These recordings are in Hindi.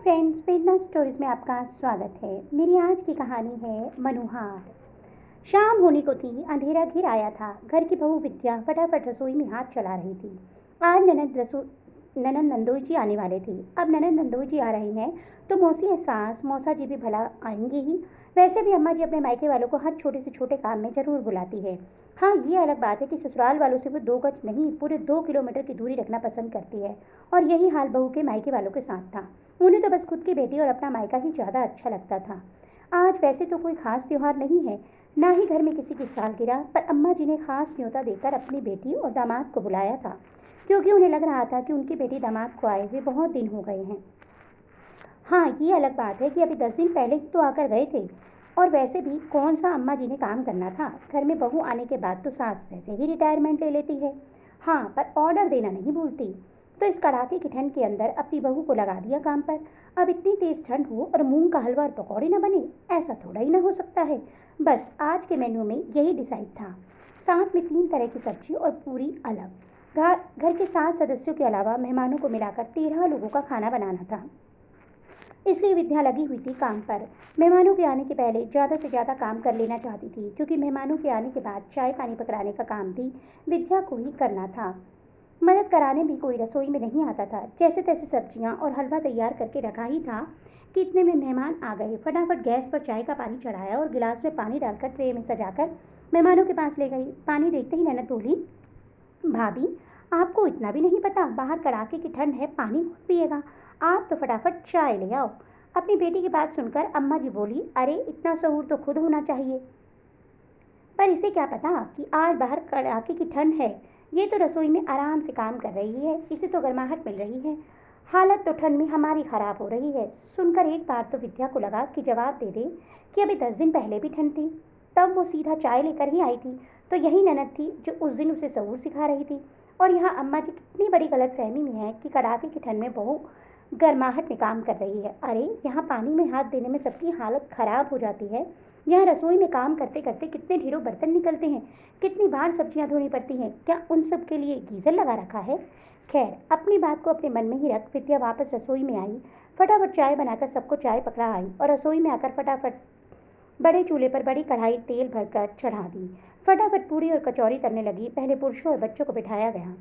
फ्रेंड्स, वेदना स्टोरीज में आपका स्वागत है। मेरी आज की कहानी है मनोहार। शाम होने को थी, अंधेरा घिर आया था। घर की बहू विद्या फटाफट रसोई में हाथ चला रही थी। आज ननद नंदोई जी आने वाले थे। अब ननद नंदोई जी आ रही हैं तो मौसी सास मौसा जी भी भला आएंगे ही। वैसे भी अम्मा जी अपने मायके वालों को हर छोटे से छोटे काम में जरूर बुलाती है। हाँ, ये अलग बात है कि ससुराल वालों से वो 2 गज नहीं, पूरे 2 किलोमीटर की दूरी रखना पसंद करती है। और यही हाल बहू के मायके वालों के साथ था। उन्हें तो बस खुद की बेटी और अपना मायका ही ज़्यादा अच्छा लगता था। आज वैसे तो कोई खास त्योहार नहीं है, ना ही घर में किसी की सालगिरह, पर अम्मा जी ने खास न्योता देकर अपनी बेटी और दामाद को बुलाया था, क्योंकि उन्हें लग रहा था कि उनकी बेटी दामाद को आए हुए बहुत दिन हो गए हैं। हाँ, ये अलग बात है कि अभी 10 दिन पहले ही तो आकर गए थे। और वैसे भी कौन सा अम्मा जी ने काम करना था। घर में बहू आने के बाद तो सास वैसे ही रिटायरमेंट ले लेती है। हाँ, पर ऑर्डर देना नहीं भूलती। तो इस कड़ाके की ठंड के अंदर अपनी बहू को लगा दिया काम पर। अब इतनी तेज ठंड हो और मूंग का हलवा और पकौड़े न बने, ऐसा थोड़ा ही ना हो सकता है। बस आज के मेन्यू में यही डिसाइड था। साथ में 3 तरह की सब्जी और पूरी अलग। घर के 7 सदस्यों के अलावा मेहमानों को मिलाकर 13 लोगों का खाना बनाना था। इसलिए विद्या लगी हुई थी काम पर। मेहमानों के आने के पहले ज़्यादा से ज़्यादा काम कर लेना चाहती थी, क्योंकि मेहमानों के आने के बाद चाय पानी पकड़ाने का काम भी विद्या को ही करना था। मदद कराने भी कोई रसोई में नहीं आता था। जैसे तैसे सब्जियां और हलवा तैयार करके रखा ही था कि इतने में मेहमान आ गए। फटाफट गैस पर चाय का पानी चढ़ाया और गिलास में पानी डालकर ट्रे में सजाकर मेहमानों के पास ले गई। पानी देखते ही ननद बोली, भाभी, आपको इतना भी नहीं पता बाहर कड़ाके की ठंड है, पानी कौन पिएगा। आप तो फटाफट चाय ले आओ। अपनी बेटी की बात सुनकर अम्मा जी बोली, अरे इतना सहूर तो खुद होना चाहिए। पर इसे क्या पता कि आज बाहर कड़ाके की ठंड है। ये तो रसोई में आराम से काम कर रही है, इसे तो गर्माहट मिल रही है। हालत तो ठंड में हमारी खराब हो रही है। सुनकर एक बार तो विद्या को लगा कि जवाब दे दे कि अभी 10 दिन पहले भी ठंड थी, तब वो सीधा चाय लेकर ही आई थी। तो यही ननद थी जो उस दिन उसे सहूर सिखा रही थी। और यहाँ अम्मा जी कितनी बड़ी गलतफहमी में है कि कड़ाके की ठंड में बहू गर्माहट में काम कर रही है। अरे यहाँ पानी में हाथ देने में सबकी हालत खराब हो जाती है। यहाँ रसोई में काम करते करते कितने ढेरों बर्तन निकलते हैं, कितनी बार सब्जियां धोनी पड़ती हैं। क्या उन सब के लिए गीजर लगा रखा है। खैर, अपनी बात को अपने मन में ही रख विद्या वापस रसोई में आई। फटाफट चाय बनाकर सबको चाय पकड़ा आई और रसोई में आकर फटाफट बड़े चूल्हे पर बड़ी कढ़ाई तेल भरकर चढ़ा दी। फटाफट पूरी और कचौरी तलने लगी। पहले पुरुषों और बच्चों को बिठाया गया।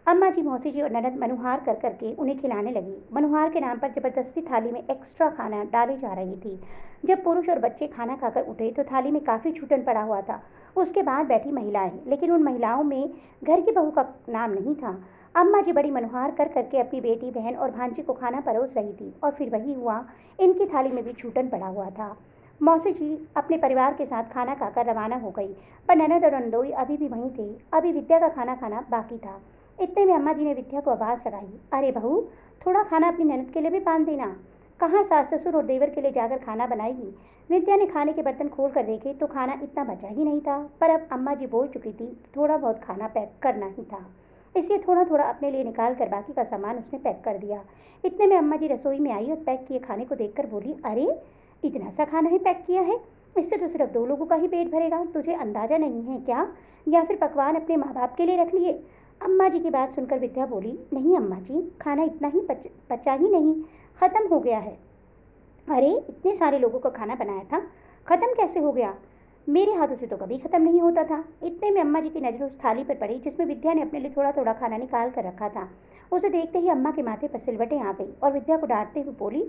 अम्मा जी, मौसी जी और ननद मनुहार कर करके उन्हें खिलाने लगी। मनुहार के नाम पर जबरदस्ती थाली में एक्स्ट्रा खाना डाली जा रही थी। जब पुरुष और बच्चे खाना खाकर उठे तो थाली में काफ़ी छूटन पड़ा हुआ था। उसके बाद बैठी महिलाएं, लेकिन उन महिलाओं में घर की बहू का नाम नहीं था। अम्मा जी बड़ी मनुहार कर करके अपनी बेटी, बहन और भांजी को खाना परोस रही थी और फिर वही हुआ, इनकी थाली में भी छूटन पड़ा हुआ था। मौसी जी अपने परिवार के साथ खाना खाकर रवाना हो गई, पर ननद और नंदोई अभी भी वहीं थे। अभी विद्या का खाना खाना बाकी था। इतने में अम्मा जी ने विद्या को आवाज़ लगाई, अरे बहू, थोड़ा खाना अपनी ननद के लिए भी बांध देना। कहाँ सास ससुर और देवर के लिए जाकर खाना बनाएगी। विद्या ने खाने के बर्तन खोल कर देखे तो खाना इतना बचा ही नहीं था, पर अब अम्मा जी बोल चुकी थी, थोड़ा बहुत खाना पैक करना ही था। इसलिए थोड़ा थोड़ा अपने लिए निकाल कर बाकी का सामान उसने पैक कर दिया। इतने में अम्मा जी रसोई में आई और पैक किए खाने को देखकर बोली, अरे इतना सा खाना ही पैक किया है, इससे तो सिर्फ 2 लोगों का ही पेट भरेगा। तुझे अंदाजा नहीं है क्या, या फिर पकवान अपने माँ बाप के लिए रख लिए। अम्मा जी की बात सुनकर विद्या बोली, नहीं अम्मा जी, खाना इतना ही बचा ही नहीं, ख़त्म हो गया है। अरे इतने सारे लोगों का खाना बनाया था, ख़त्म कैसे हो गया। मेरे हाथों से तो कभी ख़त्म नहीं होता था। इतने में अम्मा जी की नज़र उस थाली पर पड़ी जिसमें विद्या ने अपने लिए थोड़ा थोड़ा खाना निकाल कर रखा था। उसे देखते ही अम्मा के माथे पर सिलवटें आ गई और विद्या को डांटते हुए बोली,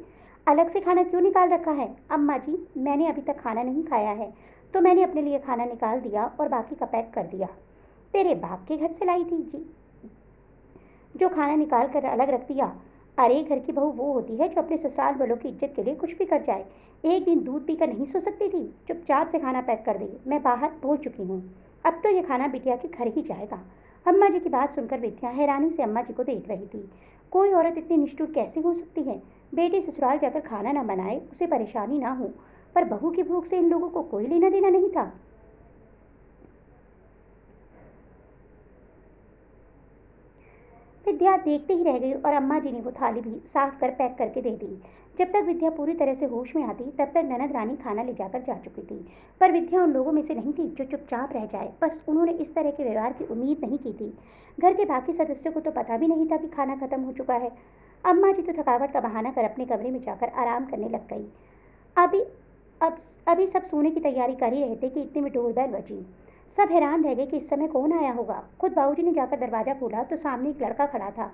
अलग से खाना क्यों निकाल रखा है। अम्मा जी, मैंने अभी तक खाना नहीं खाया है, तो मैंने अपने लिए खाना निकाल दिया और बाकी का पैक कर दिया। तेरे बाप के घर से लाई थी जी, जो खाना निकाल कर अलग रख दिया। अरे घर की बहू वो होती है जो अपने ससुराल वालों की इज्जत के लिए कुछ भी कर जाए। एक दिन दूध पीकर नहीं सो सकती थी। चुपचाप से खाना पैक कर दे, मैं बाहर बोल चुकी हूँ। अब तो ये खाना बिटिया के घर ही जाएगा। अम्मा जी की बात सुनकर विद्या हैरानी से अम्मा जी को देख रही थी। कोई औरत इतनी निष्ठुर कैसे हो सकती है। बेटी ससुराल जाकर खाना ना बनाए, उसे परेशानी ना हो, पर बहू की भूख से इन लोगों को कोई लेना देना नहीं था। विद्या देखते ही रह गई और अम्मा जी ने वो थाली भी साफ कर पैक करके दे दी। जब तक विद्या पूरी तरह से होश में आती तब तक ननद रानी खाना ले जाकर जा चुकी थी। पर विद्या उन लोगों में से नहीं थी जो चुपचाप रह जाए। बस उन्होंने इस तरह के व्यवहार की उम्मीद नहीं की थी। घर के बाकी सदस्यों को तो पता भी नहीं था कि खाना खत्म हो चुका है। अम्मा जी तो थकावट का बहाना कर अपने कमरे में जाकर आराम करने लग गई। अभी अब अभी सब सोने की तैयारी कर ही रहे थे कि इतने में डोरबेल बजी। सब हैरान रह गए कि इस समय कौन आया होगा। खुद बाबूजी ने जाकर दरवाज़ा खोला तो सामने एक लड़का खड़ा था।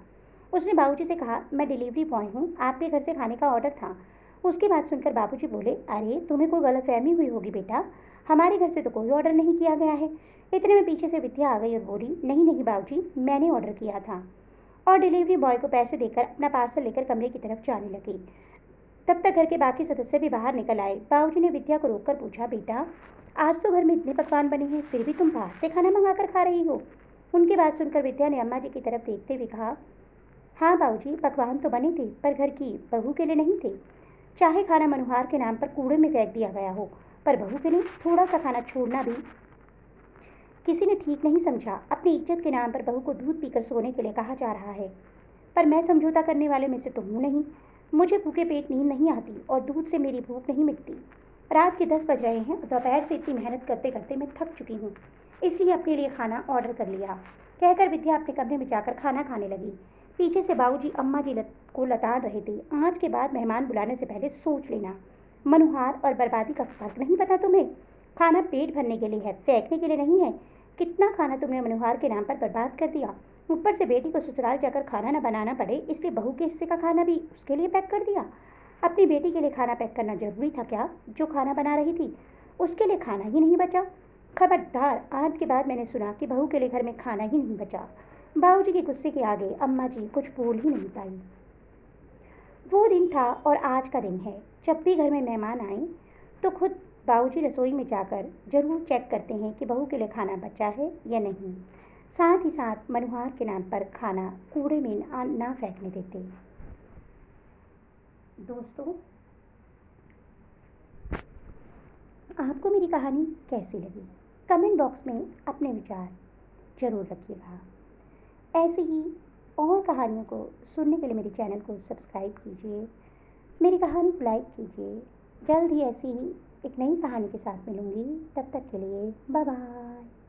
उसने बाबूजी से कहा, मैं डिलीवरी बॉय हूँ, आपके घर से खाने का ऑर्डर था। उसकी बात सुनकर बाबूजी बोले, अरे तुम्हें कोई गलतफहमी हुई होगी बेटा, हमारे घर से तो कोई ऑर्डर नहीं किया गया है। इतने में पीछे से विद्या आ गई और बोली, नहीं नहीं बाबूजी, मैंने ऑर्डर किया था। और डिलीवरी बॉय को पैसे देकर अपना पार्सल लेकर कमरे की तरफ जाने लगी। तब तक घर के बाकी सदस्य भी बाहर निकल आए। बाबूजी ने विद्या को रोककर पूछा, बेटा आज तो घर में इतने पकवान बने हैं, फिर भी तुम बाहर से खाना मंगा कर खा रही हो। उनकी बात सुनकर विद्या ने अम्मा जी की तरफ देखते हुए कहा, हाँ बाबूजी, पकवान तो बने थे पर घर की बहू के लिए नहीं थे। चाहे खाना मनोहार के नाम पर कूड़े में फेंक दिया गया हो, पर बहू के लिए थोड़ा सा खाना छोड़ना भी किसी ने ठीक नहीं समझा। अपनी इज्जत के नाम पर बहू को दूध पीकर सोने के लिए कहा जा रहा है, पर मैं समझौता करने वाले में से तो हूँ नहीं। मुझे भूखे पेट नींद नहीं आती और दूध से मेरी भूख नहीं मिटती। रात के 10 बज रहे हैं और दोपहर से इतनी मेहनत करते करते मैं थक चुकी हूँ, इसलिए अपने लिए खाना ऑर्डर कर लिया। कहकर विद्या अपने कमरे में जाकर खाना खाने लगी। पीछे से बाबूजी अम्मा जी को लताड़ रहे थे, आज के बाद मेहमान बुलाने से पहले सोच लेना। मनोहार और बर्बादी का फर्क नहीं पता तुम्हें? खाना पेट भरने के लिए है, फेंकने के लिए नहीं है। कितना खाना तुमने मनोहार के नाम पर बर्बाद कर दिया। ऊपर से बेटी को ससुराल जाकर खाना न बनाना पड़े, इसलिए बहू के हिस्से का खाना भी उसके लिए पैक कर दिया। अपनी बेटी के लिए खाना पैक करना जरूरी था क्या? जो खाना बना रही थी उसके लिए खाना ही नहीं बचा। खबरदार, आज के बाद मैंने सुना कि बहू के लिए घर में खाना ही नहीं बचा। बाबूजी के गुस्से के आगे अम्मा जी कुछ बोल ही नहीं पाई। वो दिन था और आज का दिन है। जब भी घर में मेहमान आए तो खुद बाबूजी रसोई में जाकर जरूर चेक करते हैं कि बहू के लिए खाना बचा है या नहीं। साथ ही साथ मनोहार के नाम पर खाना कूड़े में ना फेंकने देते। दोस्तों, आपको मेरी कहानी कैसी लगी? कमेंट बॉक्स में अपने विचार जरूर रखिएगा। ऐसे ही और कहानियों को सुनने के लिए मेरे चैनल को सब्सक्राइब कीजिए, मेरी कहानी को लाइक कीजिए। जल्द ही ऐसी ही एक नई कहानी के साथ मिलूंगी। तब तक के लिए बाय बाय।